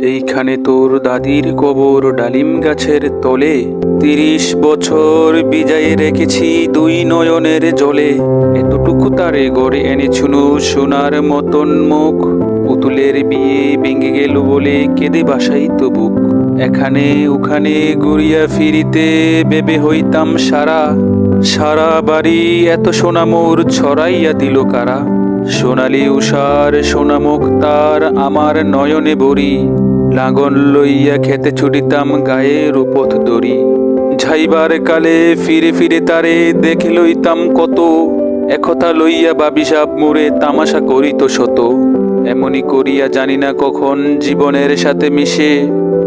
এইখানে তোর দাদির কবর ডালিম গাছের তলে। 30 বছর বিজায় রেখেছি দুই নয়নের জলে। এতটুকু তারে গড়ে এনেছুনু সোনার মতন মুখ। পুতুলের বিয়ে ভেঙে গেল বলে কেঁদে বাসাই তো বুক। এখানে ওখানে ঘুরিয়া ফিরিতে বেবে হইতাম সারা। সারা বাড়ি এত সোনা মোর ছড়াইয়া দিল কারা। সোনালি উষার সোনামুখ তার আমার নয়নে ভরি। লাঙল লইয়া খেতে ছুটিতাম গায়ের উপথ দড়ি। যাইবার কালে ফিরে ফিরে তারে দেখে লইতাম কত। একথা লইয়া বাবিসাব মোরে তামাশা করিত শত। এমনি করিয়া জানি না কখন জীবনের সাথে মিশে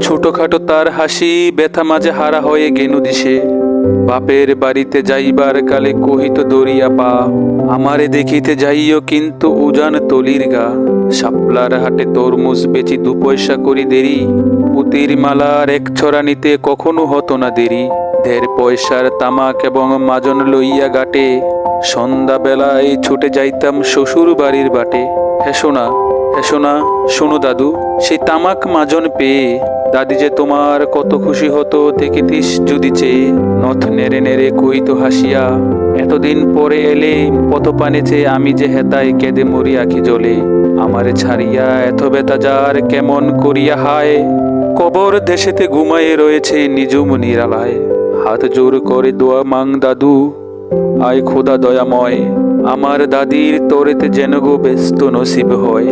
ছোটখাটো তার হাসি ব্যথা মাঝে হারা হয়ে গেনু দিশে। বাপের বাড়িতে যাইবার কালে কহিত দরিয়া পা, আমারে দেখিতে যাইও কিন্তু উজান তলির গা। শাপলার হাটে তরমুজ বেচি 2 পয়সা করি দেরি। পুতির মালার 1 ছড়া নিতে কখনো হতো না দেরি। 1.5 পয়সার তামাক এবং মাজন লইয়া গাটে সন্ধ্যা বেলায় ছুটে যাইতাম শ্বশুর বাড়ির বাটে। হেসোনা হেসোনা শোনো দাদু, সেই তামাক মাজন পেয়ে দাদি যে তোমার কত খুশি হতো দেখিতিস যদি চেয়ে। নথ নেড়ে নেড়ে কইত হাসিয়া, এতদিন পরে এলে পথ পানে চেয়ে আমি যে হেতায় কেঁদে মরি আখি জলে। আমারে ছাড়িয়া এত বেতা যার কেমন করিয়া হায়। কবর দেশেতে ঘুমায়ে রয়েছে নিজুম নিরালায়। হাত জোর করে দোয়া মাং দাদু, আয় খোদা দয়াময়, আমার দাদির তোরেতে যেন গো ব্যস্ত নসিব হয়।